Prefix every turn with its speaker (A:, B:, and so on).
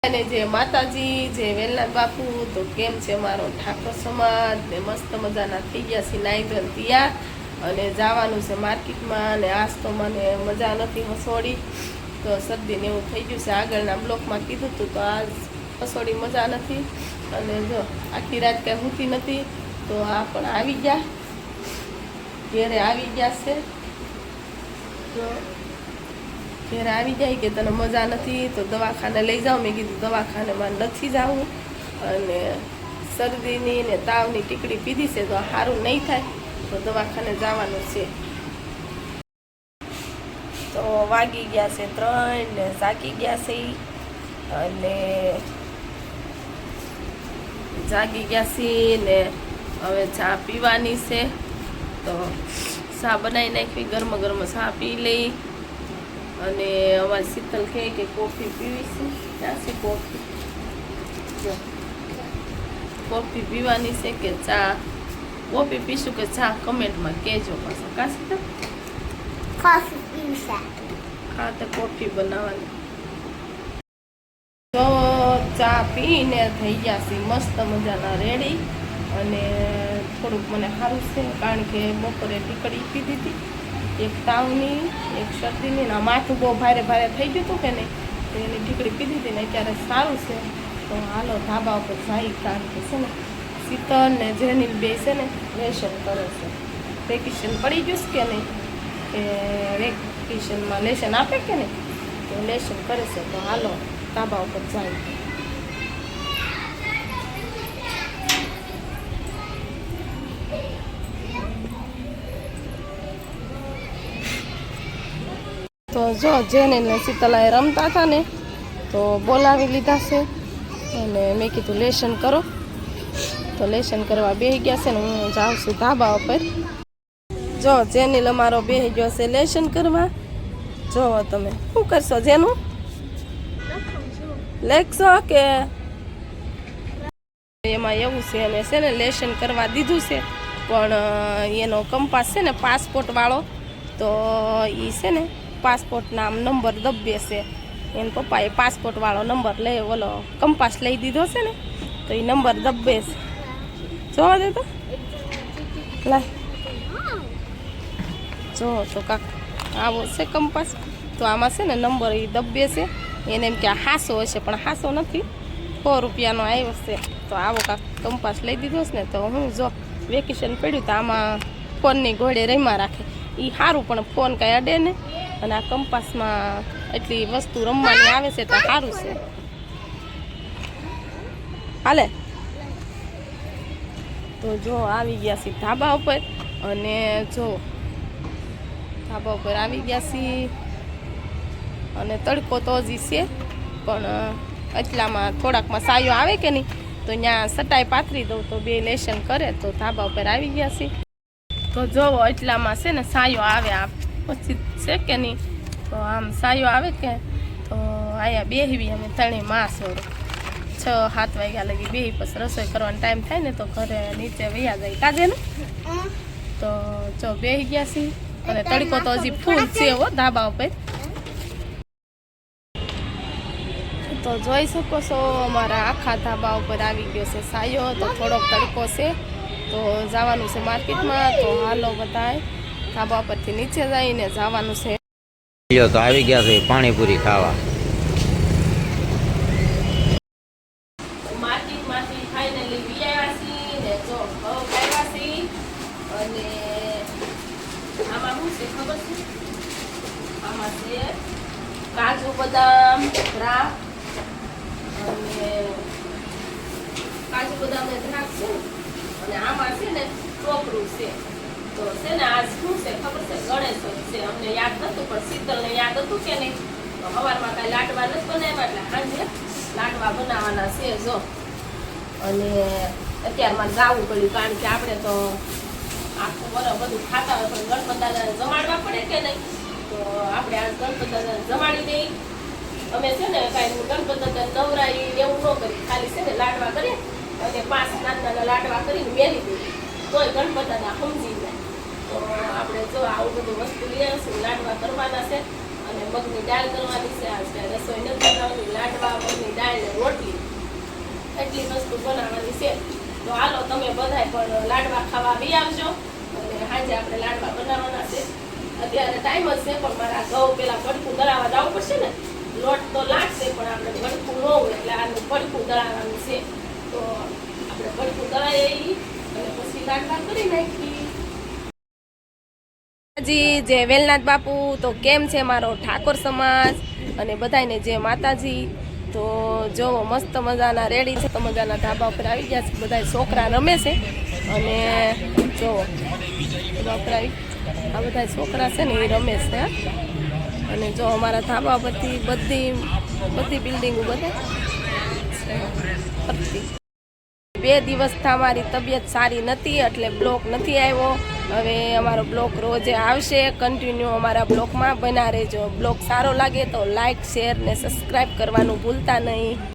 A: અને જય માતાજી, જય વેલનાથ બાપુ. તો કેમ છે મારો ઠાકોર સમાજ ને? મસ્ત મજાના થઈ ગયા છે, નાઈ ધોઈને તૈયાર અને જવાનું છે માર્કેટમાં. અને આજ તો મને મજા નથી હસોડી, તો શરદી ને એવું થઈ ગયું છે. આગળના બ્લોકમાં કીધું હતું, તો આજ હસોડી મજા નથી. અને જો આખી રાત કાંઈ સૂતી નથી, તો આ પણ આવી ગયા, ઘેરે આવી ગયા છે. તો ઘેર આવી જાય કે તને મજા નથી તો દવાખાને લઈ જાઓ. મેં કીધું દવાખાનેમાં નથી જવું, અને શરદીની ને તાવની ટીકડી પીધી છે તો સારું નહીં થાય, તો દવાખાને જવાનું છે. તો વાગી ગયા છે 3 ને જાગી ગયા છે, અને જાગી ગયા છે ને હવે ચા પીવાની છે. તો ચા બનાવી નાખી, ગરમ ગરમ ચા પી લઈ. અને અમારી શીતલ કહે કે કોફી પીવી છે. ક્યાં છે કોફી? કોફી પીવાની છે કે ચા? કોફી પીશું કે ચા? કમેન્ટમાં કહેજો પાછું. કા શીતલ?
B: Coffee PV.
A: હા, તો કોફી બનાવવાની. તો ચા પીને થઈ ગયા છે મસ્ત મજાના રેડી. અને થોડુંક મને સારું છે, કારણ કે બપોરે ટીકડી પીધી હતી, એક તાવની, એક શરદીની. ના માથું બહુ ભારે ભારે થઈ ગયું હતું કે નહીં, તો એની ટીકડી પીધી હતી ને અત્યારે સારું છે. તો હાલો ધાબા ઉપર જાય, કારણ કે છે ને શીતલ ને જેનિલ બે છે ને લેશન કરે છે. વેકેશન પડી ગયું કે નહીં, કે વેકેશનમાં લેશન આપે કે નહીં, તો લેશન કરે છે. તો હાલો ધાબા ઉપર જાય. તો જો જેને ને શીતલાએ રમતા હતા ને, તો બોલાવી લીધા છે. અને મેં કીધું લેશન કરો, તો લેશન કરવા બેસી ગયા છે ને હું જાઉં છું ધાબા ઉપર. જો જેનિલ અમારો બેસી ગયો છે લેશન કરવા. જોવો તમે શું કરશો જેનું? લેખશો કે એમાં એવું છે, અને છે ને લેશન કરવા દીધું છે, પણ એનો કંપાસ છે ને પાસપોર્ટ વાળો, તો એ છે ને પાસપોર્ટના આમ નંબર દબે છે. એને પપ્પાએ પાસપોર્ટ વાળો નંબર લઈ ઓલો કંપાસ લઈ દીધો છે ને, તો એ નંબર દબે છે. જોવા દે તો લાય, જો તો કાક આવો છે કંપાસ. તો આમાં છે ને નંબર એ દબે છે. એને એમ કે આ હાસો હશે, પણ હાસો નથી, 100 રૂપિયાનો આવ્યો છે. તો આવો કાક કંપાસ લઈ દીધો છે ને, તો હું જો વેકેશન પડ્યું તો આમાં ફોનની ઘોડે રમ્યા રાખે. એ સારું, પણ ફોન કાંઈ અડે ને, અને આ કંપાસમાં એટલી વસ્તુ રમવાની આવે છે તો સારું છે. હાલે તો જો આવી ગયા છીએ ધાબા ઉપર. અને જો ધાબા ઉપર આવી ગયા છીએ, અને તડકો તો હજી છે, પણ એટલામાં થોડાકમાં સાયો આવે કે નહીં, તો ત્યાં સટાઈ પાથરી દઉં તો બે લેશન કરે. તો ધાબા ઉપર આવી ગયા છીએ. તો જોવો એટલામાં છે ને સાયો આવે, આ પછી છે કે નહીં, તો આમ સાયો આવે કે, તો અહીંયા બેહવી અમે ત્રણેય માસ 6-7 વાગ્યા લગી બેહી, પછી રસોઈ કરવાનો ટાઈમ થાય ને તો ઘરે નીચે વૈયા જાય કાજે ને. તો જો બેહી ગયા છીએ, અને તડકો તો હજી ફૂલ છે હો ધાબા ઉપર. તો જોઈ શકો છો અમારા આખા ધાબા ઉપર આવી ગયો છે સાયો. તો થોડોક તડકો છે, તો જવાનું છે માર્કેટમાં. તો હાલો બધાય ધાબા પરથી નીચે જઈને જવાનું છે.
C: તો આવી ગયા છે પાણીપુરી ખાવા.
A: માર્કેટમાંથી ફાઇનલી વી આવ્યા છીએ ને જો ઘઉં આવ્યા છીએ. અને આમાં શું છે ખબર છે? આમાં છે કાજુ બદામ દ્રાક્ષ, અને કાજુ બદામ ને દ્રાક્ષ છે. અને આમાં છે ને ટોપરું છે. તો છે ને આજ શું છે ખબર છે? ગણેશ છે. અમને યાદ નતું, પણ શીતલને યાદ હતું કે નહીં, તો સવારમાં કાંઈ લાડવા નથી બનાવ્યા, એટલે સાંજે લાડવા બનાવવાના છે. જો અને અત્યારમાં ગાવું પડ્યું, કારણ કે આપણે તો આખું બરાબર બધું ખાતા હોય, પણ ગણપત દાદાને જમાડવા પડે કે નહીં, તો આપણે આજ ગણપત દાદાને જમાડી દઈ. અમે છે ને કાંઈ ગણપત દાદાને નવરાઈ એવું ન કરી, ખાલી છે ને લાડવા કરીએ, અને 5 નાના લાડવા કરીને મેલી દઈએ, તોય ગણપત દાદા સમજી જાય. તો આપણે જો આવું બધું વસ્તુ લઈ આવીશું, લાડવા કરવાના છે, અને મગની દાળ કરવાની છે. આજે રસોઈ નથી બનાવવાની, લાડવા, મગની દાળ ને આટલી વસ્તુ બનાવવાની છે. તો હાલો તમે બધાય પણ લાડવા ખાવા આવી આવજો અને સાંજે આપણે લાડવા બનાવવાના છે. અત્યારે ટાઈમ જ છે પણ મારા ઘઉં પેલા ભડકું દળાવવા જવું પડશે ને. લોટ તો લાગશે પણ આપણે ભડકું ન હોય એટલે આનું ભડકું દળાવવાનું છે. તો આપણે ભડકું દળાવી અને પછી લાડવા કરી નાખી. જી જય વેલનાથ બાપુ. તો કેમ છે મારો ઠાકોર સમાજ અને બધાને જય માતાજી. તો જોવો મસ્ત મજાના રેડી છે, તો મજાના ધાબા ઉપર આવી ગયા છે. બધા છોકરા રમે છે અને જોવો ધાબા ઉપર આવી આ બધા છોકરા છે ને એ રમે છે. અને જો અમારા ધાબા પરથી બધી બિલ્ડિંગો બધે 2 દિવસથી મારી તબિયત સારી નથી એટલે બ્લોક નથી આવ્યો. હવે અમારો બ્લોક રોજે આવશે. કન્ટિન્યુ અમારા બ્લોકમાં બના રહેજો. બ્લોક સારો લાગે તો લાઈક શેર ને સબસ્ક્રાઈબ કરવાનું ભૂલતા નહીં.